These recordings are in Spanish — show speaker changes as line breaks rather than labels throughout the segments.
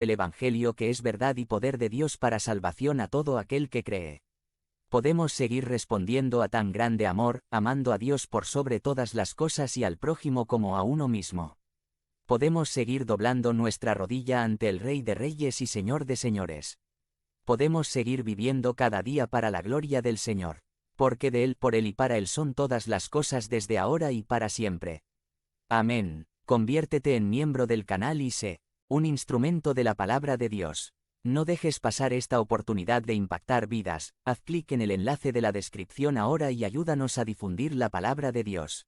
el Evangelio que es verdad y poder de Dios para salvación a todo aquel que cree. Podemos seguir respondiendo a tan grande amor, amando a Dios por sobre todas las cosas y al prójimo como a uno mismo. Podemos seguir doblando nuestra rodilla ante el Rey de Reyes y Señor de Señores. Podemos seguir viviendo cada día para la gloria del Señor. Porque de Él, por Él y para Él son todas las cosas desde ahora y para siempre. Amén. Conviértete en miembro del canal y sé un instrumento de la palabra de Dios. No dejes pasar esta oportunidad de impactar vidas. Haz clic en el enlace de la descripción ahora y ayúdanos a difundir la palabra de Dios.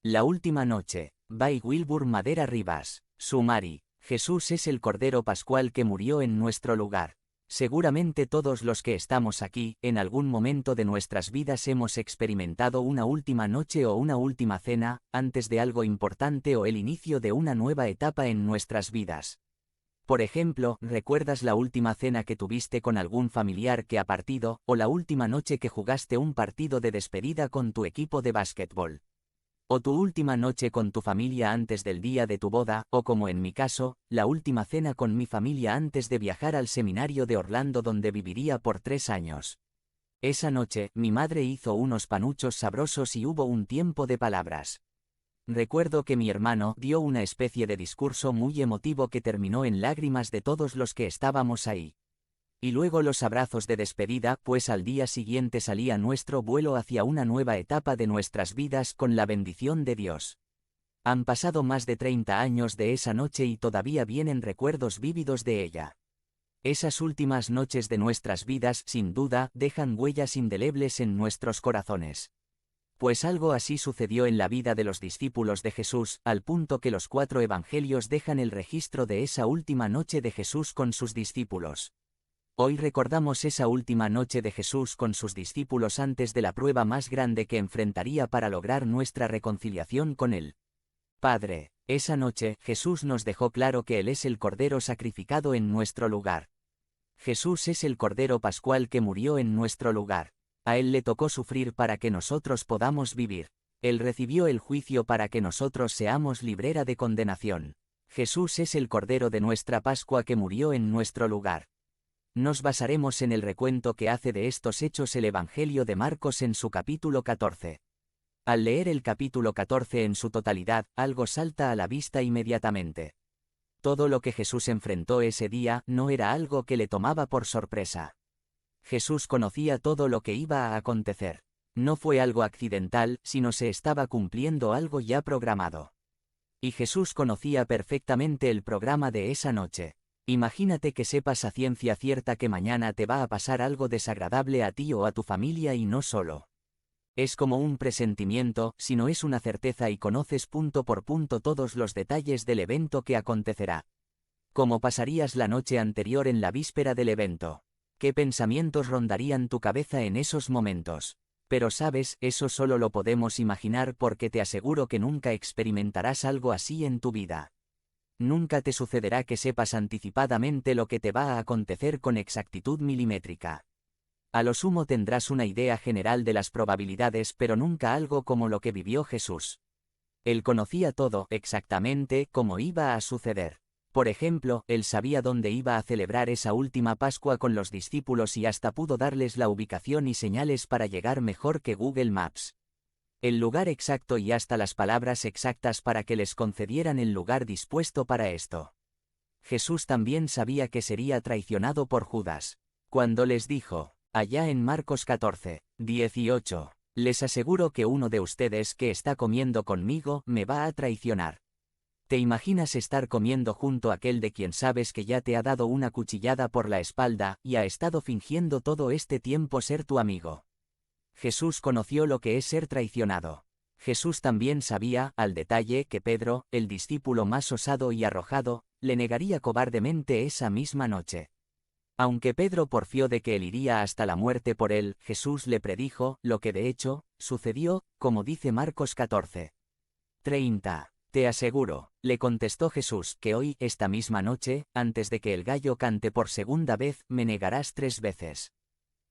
La última noche. By Wilbur Madera Rivas. Sumari. Jesús es el Cordero Pascual que murió en nuestro lugar. Seguramente todos los que estamos aquí, en algún momento de nuestras vidas hemos experimentado una última noche o una última cena, antes de algo importante o el inicio de una nueva etapa en nuestras vidas. Por ejemplo, ¿recuerdas la última cena que tuviste con algún familiar que ha partido, o la última noche que jugaste un partido de despedida con tu equipo de básquetbol? O tu última noche con tu familia antes del día de tu boda, o como en mi caso, la última cena con mi familia antes de viajar al seminario de Orlando donde viviría por 3 años. Esa noche, mi madre hizo unos panuchos sabrosos y hubo un tiempo de palabras. Recuerdo que mi hermano dio una especie de discurso muy emotivo que terminó en lágrimas de todos los que estábamos ahí. Y luego los abrazos de despedida, pues al día siguiente salía nuestro vuelo hacia una nueva etapa de nuestras vidas con la bendición de Dios. Han pasado más de 30 años de esa noche y todavía vienen recuerdos vívidos de ella. Esas últimas noches de nuestras vidas, sin duda, dejan huellas indelebles en nuestros corazones. Pues algo así sucedió en la vida de los discípulos de Jesús, al punto que los 4 evangelios dejan el registro de esa última noche de Jesús con sus discípulos. Hoy recordamos esa última noche de Jesús con sus discípulos antes de la prueba más grande que enfrentaría para lograr nuestra reconciliación con Él. Padre, esa noche Jesús nos dejó claro que Él es el Cordero sacrificado en nuestro lugar. Jesús es el Cordero Pascual que murió en nuestro lugar. A Él le tocó sufrir para que nosotros podamos vivir. Él recibió el juicio para que nosotros seamos librera de condenación. Jesús es el Cordero de nuestra Pascua que murió en nuestro lugar. Nos basaremos en el recuento que hace de estos hechos el Evangelio de Marcos en su capítulo 14. Al leer el capítulo 14 en su totalidad, algo salta a la vista inmediatamente. Todo lo que Jesús enfrentó ese día no era algo que le tomaba por sorpresa. Jesús conocía todo lo que iba a acontecer. No fue algo accidental, sino se estaba cumpliendo algo ya programado. Y Jesús conocía perfectamente el programa de esa noche. Imagínate que sepas a ciencia cierta que mañana te va a pasar algo desagradable a ti o a tu familia y no solo. Es como un presentimiento, sino es una certeza y conoces punto por punto todos los detalles del evento que acontecerá. ¿Cómo pasarías la noche anterior en la víspera del evento? ¿Qué pensamientos rondarían tu cabeza en esos momentos? Pero sabes, eso solo lo podemos imaginar porque te aseguro que nunca experimentarás algo así en tu vida. Nunca te sucederá que sepas anticipadamente lo que te va a acontecer con exactitud milimétrica. A lo sumo tendrás una idea general de las probabilidades, pero nunca algo como lo que vivió Jesús. Él conocía todo exactamente cómo iba a suceder. Por ejemplo, él sabía dónde iba a celebrar esa última Pascua con los discípulos y hasta pudo darles la ubicación y señales para llegar mejor que Google Maps. El lugar exacto y hasta las palabras exactas para que les concedieran el lugar dispuesto para esto. Jesús también sabía que sería traicionado por Judas. Cuando les dijo, allá en Marcos 14, 18, les aseguro que uno de ustedes que está comiendo conmigo me va a traicionar. ¿Te imaginas estar comiendo junto a aquel de quien sabes que ya te ha dado una cuchillada por la espalda y ha estado fingiendo todo este tiempo ser tu amigo? Jesús conoció lo que es ser traicionado. Jesús también sabía, al detalle, que Pedro, el discípulo más osado y arrojado, le negaría cobardemente esa misma noche. Aunque Pedro porfió de que él iría hasta la muerte por él, Jesús le predijo, lo que de hecho, sucedió, como dice Marcos 14. 30. Te aseguro, le contestó Jesús, que hoy, esta misma noche, antes de que el gallo cante por segunda vez, me negarás 3 veces.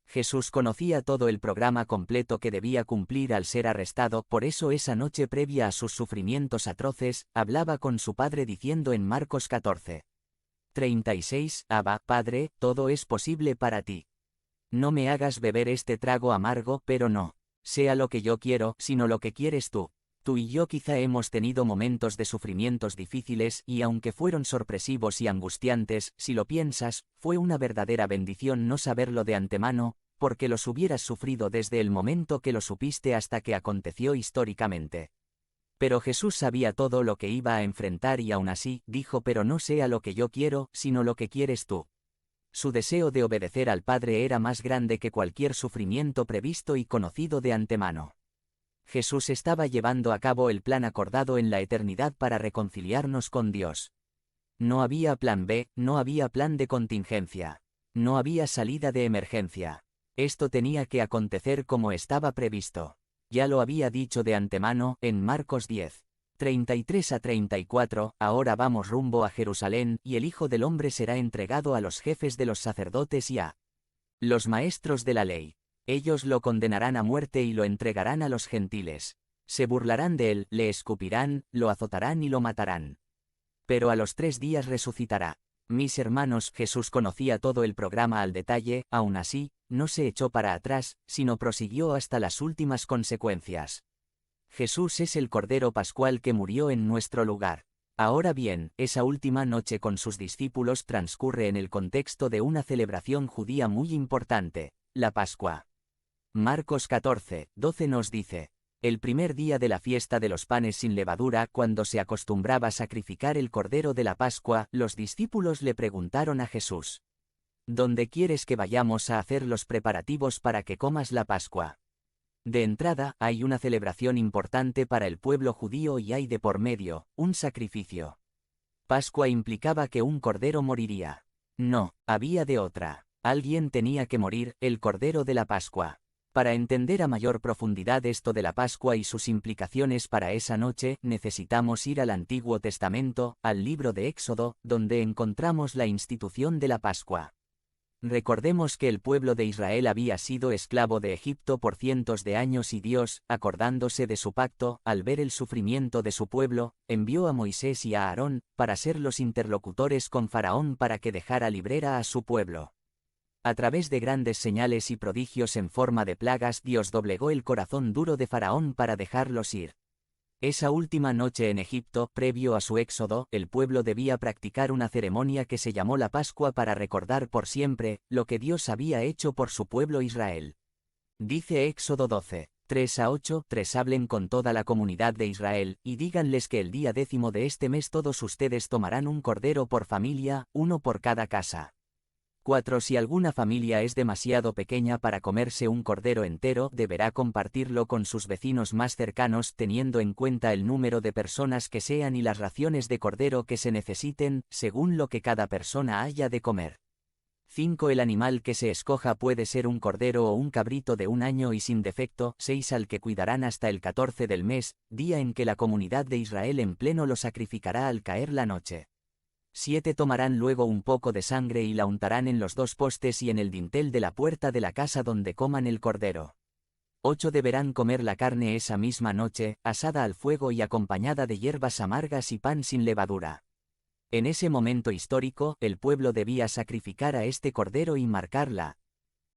Jesús conocía todo el programa completo que debía cumplir al ser arrestado, por eso esa noche previa a sus sufrimientos atroces, hablaba con su Padre diciendo en Marcos 14. 36. Abba, Padre, todo es posible para ti. No me hagas beber este trago amargo, pero no sea lo que yo quiero, sino lo que quieres tú. Tú y yo quizá hemos tenido momentos de sufrimientos difíciles y aunque fueron sorpresivos y angustiantes, si lo piensas, fue una verdadera bendición no saberlo de antemano, porque los hubieras sufrido desde el momento que lo supiste hasta que aconteció históricamente. Pero Jesús sabía todo lo que iba a enfrentar y aún así, dijo: pero no sea lo que yo quiero, sino lo que quieres tú. Su deseo de obedecer al Padre era más grande que cualquier sufrimiento previsto y conocido de antemano. Jesús estaba llevando a cabo el plan acordado en la eternidad para reconciliarnos con Dios. No había plan B, no había plan de contingencia. No había salida de emergencia. Esto tenía que acontecer como estaba previsto. Ya lo había dicho de antemano, en Marcos 10. 33 a 34, ahora vamos rumbo a Jerusalén, y el Hijo del Hombre será entregado a los jefes de los sacerdotes y a los maestros de la ley. Ellos lo condenarán a muerte y lo entregarán a los gentiles. Se burlarán de él, le escupirán, lo azotarán y lo matarán. Pero a los 3 días resucitará. Mis hermanos, Jesús conocía todo el programa al detalle, aún así, no se echó para atrás, sino prosiguió hasta las últimas consecuencias. Jesús es el Cordero Pascual que murió en nuestro lugar. Ahora bien, esa última noche con sus discípulos transcurre en el contexto de una celebración judía muy importante, la Pascua. Marcos 14, 12 nos dice: el primer día de la fiesta de los panes sin levadura, cuando se acostumbraba sacrificar el Cordero de la Pascua, los discípulos le preguntaron a Jesús: ¿dónde quieres que vayamos a hacer los preparativos para que comas la Pascua? De entrada, hay una celebración importante para el pueblo judío y hay de por medio, un sacrificio. Pascua implicaba que un cordero moriría. No, había de otra. Alguien tenía que morir, el Cordero de la Pascua. Para entender a mayor profundidad esto de la Pascua y sus implicaciones para esa noche, necesitamos ir al Antiguo Testamento, al libro de Éxodo, donde encontramos la institución de la Pascua. Recordemos que el pueblo de Israel había sido esclavo de Egipto por cientos de años y Dios, acordándose de su pacto, al ver el sufrimiento de su pueblo, envió a Moisés y a Aarón, para ser los interlocutores con Faraón para que dejara librera a su pueblo. A través de grandes señales y prodigios en forma de plagas, Dios doblegó el corazón duro de Faraón para dejarlos ir. Esa última noche en Egipto, previo a su éxodo, el pueblo debía practicar una ceremonia que se llamó la Pascua para recordar por siempre lo que Dios había hecho por su pueblo Israel. Dice Éxodo 12, 3 a 8, 3 hablen con toda la comunidad de Israel, y díganles que el día 10 de este mes todos ustedes tomarán un cordero por familia, uno por cada casa. 4. Si alguna familia es demasiado pequeña para comerse un cordero entero, deberá compartirlo con sus vecinos más cercanos teniendo en cuenta el número de personas que sean y las raciones de cordero que se necesiten, según lo que cada persona haya de comer. 5. El animal que se escoja puede ser un cordero o un cabrito de 1 año y sin defecto. 6. Al que cuidarán hasta el 14 del mes, día en que la comunidad de Israel en pleno lo sacrificará al caer la noche. 7. Tomarán luego un poco de sangre y la untarán en los 2 postes y en el dintel de la puerta de la casa donde coman el cordero. 8. Deberán comer la carne esa misma noche, asada al fuego y acompañada de hierbas amargas y pan sin levadura. En ese momento histórico, el pueblo debía sacrificar a este cordero y marcar la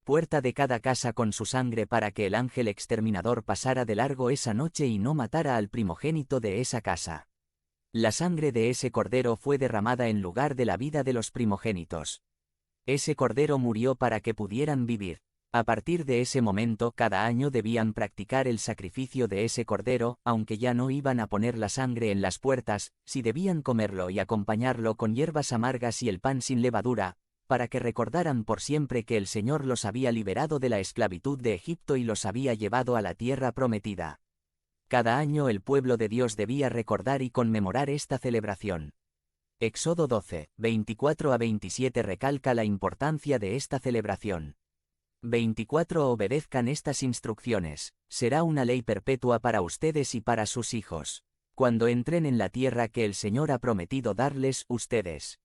puerta de cada casa con su sangre para que el ángel exterminador pasara de largo esa noche y no matara al primogénito de esa casa. La sangre de ese cordero fue derramada en lugar de la vida de los primogénitos. Ese cordero murió para que pudieran vivir. A partir de ese momento, cada año debían practicar el sacrificio de ese cordero, aunque ya no iban a poner la sangre en las puertas, si debían comerlo y acompañarlo con hierbas amargas y el pan sin levadura, para que recordaran por siempre que el Señor los había liberado de la esclavitud de Egipto y los había llevado a la tierra prometida. Cada año el pueblo de Dios debía recordar y conmemorar esta celebración. Éxodo 12, 24 a 27 recalca la importancia de esta celebración. 24. Obedezcan estas instrucciones. Será una ley perpetua para ustedes y para sus hijos. Cuando entren en la tierra que el Señor ha prometido darles, ustedes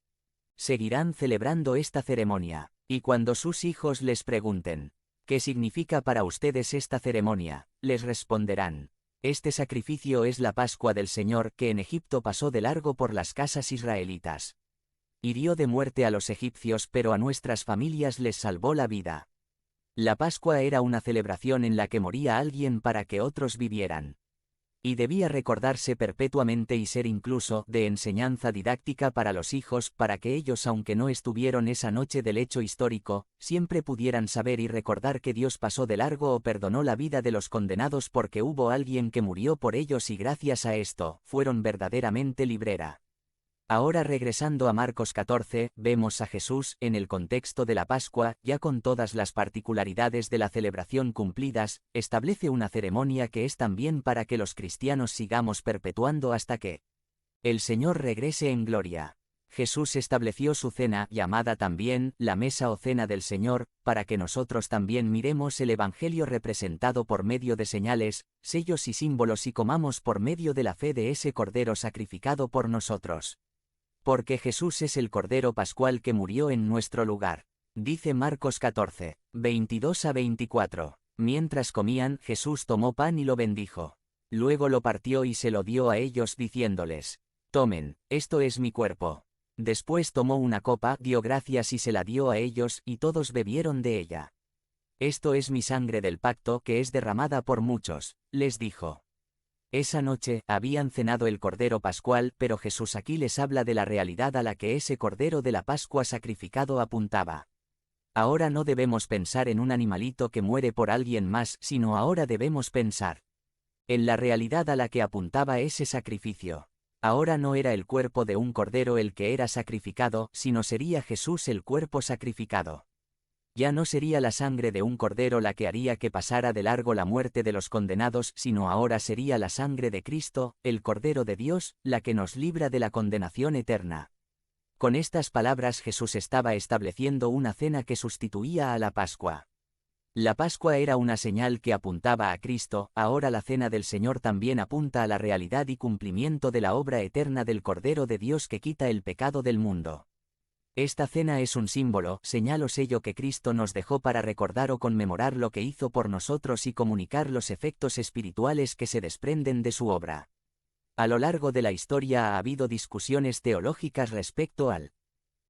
seguirán celebrando esta ceremonia. Y cuando sus hijos les pregunten, ¿qué significa para ustedes esta ceremonia?, les responderán: este sacrificio es la Pascua del Señor que en Egipto pasó de largo por las casas israelitas. Hirió de muerte a los egipcios, pero a nuestras familias les salvó la vida. La Pascua era una celebración en la que moría alguien para que otros vivieran. Y debía recordarse perpetuamente y ser incluso de enseñanza didáctica para los hijos, para que ellos, aunque no estuvieron esa noche del hecho histórico, siempre pudieran saber y recordar que Dios pasó de largo o perdonó la vida de los condenados porque hubo alguien que murió por ellos y gracias a esto, fueron verdaderamente librera. Ahora regresando a Marcos 14, vemos a Jesús, en el contexto de la Pascua, ya con todas las particularidades de la celebración cumplidas, establece una ceremonia que es también para que los cristianos sigamos perpetuando hasta que el Señor regrese en gloria. Jesús estableció su cena, llamada también la mesa o cena del Señor, para que nosotros también miremos el Evangelio representado por medio de señales, sellos y símbolos y comamos por medio de la fe de ese Cordero sacrificado por nosotros. Porque Jesús es el Cordero Pascual que murió en nuestro lugar. Dice Marcos 14, 22-24. Mientras comían, Jesús tomó pan y lo bendijo. Luego lo partió y se lo dio a ellos diciéndoles: tomen, esto es mi cuerpo. Después tomó una copa, dio gracias y se la dio a ellos, y todos bebieron de ella. Esto es mi sangre del pacto que es derramada por muchos, les dijo. Esa noche, habían cenado el Cordero Pascual, pero Jesús aquí les habla de la realidad a la que ese Cordero de la Pascua sacrificado apuntaba. Ahora no debemos pensar en un animalito que muere por alguien más, sino ahora debemos pensar en la realidad a la que apuntaba ese sacrificio. Ahora no era el cuerpo de un cordero el que era sacrificado, sino sería Jesús el cuerpo sacrificado. Ya no sería la sangre de un cordero la que haría que pasara de largo la muerte de los condenados, sino ahora sería la sangre de Cristo, el Cordero de Dios, la que nos libra de la condenación eterna. Con estas palabras Jesús estaba estableciendo una cena que sustituía a la Pascua. La Pascua era una señal que apuntaba a Cristo, ahora la cena del Señor también apunta a la realidad y cumplimiento de la obra eterna del Cordero de Dios que quita el pecado del mundo. Esta cena es un símbolo, señal o sello que Cristo nos dejó para recordar o conmemorar lo que hizo por nosotros y comunicar los efectos espirituales que se desprenden de su obra. A lo largo de la historia ha habido discusiones teológicas respecto al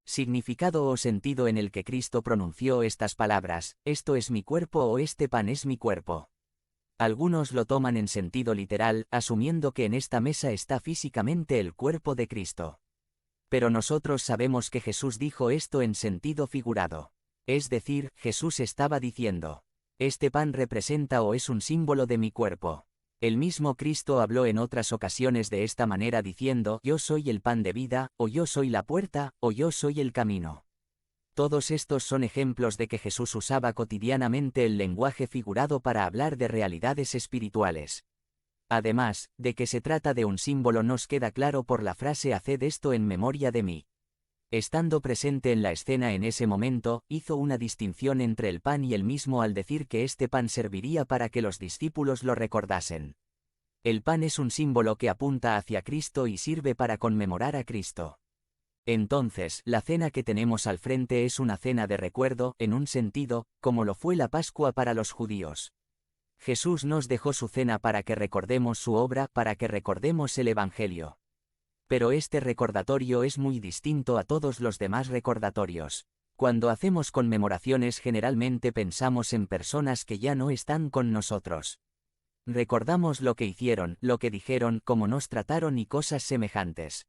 significado o sentido en el que Cristo pronunció estas palabras: esto es mi cuerpo o este pan es mi cuerpo. Algunos lo toman en sentido literal, asumiendo que en esta mesa está físicamente el cuerpo de Cristo. Pero nosotros sabemos que Jesús dijo esto en sentido figurado. Es decir, Jesús estaba diciendo: este pan representa o es un símbolo de mi cuerpo. El mismo Cristo habló en otras ocasiones de esta manera diciendo: yo soy el pan de vida, o yo soy la puerta, o yo soy el camino. Todos estos son ejemplos de que Jesús usaba cotidianamente el lenguaje figurado para hablar de realidades espirituales. Además, de que se trata de un símbolo nos queda claro por la frase «haced esto en memoria de mí». Estando presente en la escena en ese momento, hizo una distinción entre el pan y el mismo al decir que este pan serviría para que los discípulos lo recordasen. El pan es un símbolo que apunta hacia Cristo y sirve para conmemorar a Cristo. Entonces, la cena que tenemos al frente es una cena de recuerdo, en un sentido, como lo fue la Pascua para los judíos. Jesús nos dejó su cena para que recordemos su obra, para que recordemos el Evangelio. Pero este recordatorio es muy distinto a todos los demás recordatorios. Cuando hacemos conmemoraciones generalmente pensamos en personas que ya no están con nosotros. Recordamos lo que hicieron, lo que dijeron, cómo nos trataron y cosas semejantes.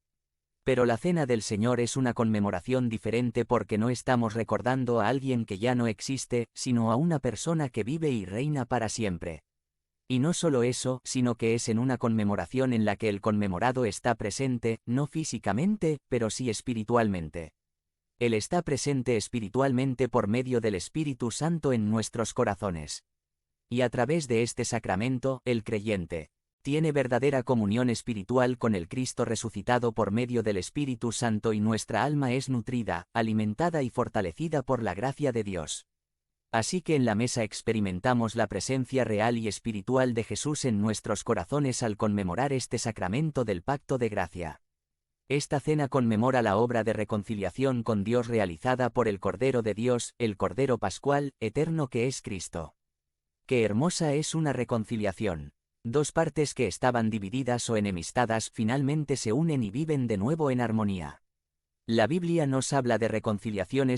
Pero la cena del Señor es una conmemoración diferente porque no estamos recordando a alguien que ya no existe, sino a una persona que vive y reina para siempre. Y no solo eso, sino que es en una conmemoración en la que el conmemorado está presente, no físicamente, pero sí espiritualmente. Él está presente espiritualmente por medio del Espíritu Santo en nuestros corazones. Y a través de este sacramento, el creyente tiene verdadera comunión espiritual con el Cristo resucitado por medio del Espíritu Santo y nuestra alma es nutrida, alimentada y fortalecida por la gracia de Dios. Así que en la mesa experimentamos la presencia real y espiritual de Jesús en nuestros corazones al conmemorar este sacramento del pacto de gracia. Esta cena conmemora la obra de reconciliación con Dios realizada por el Cordero de Dios, el Cordero Pascual, eterno que es Cristo. ¡Qué hermosa es una reconciliación! Dos partes que estaban divididas o enemistadas finalmente se unen y viven de nuevo en armonía. La Biblia nos habla de reconciliaciones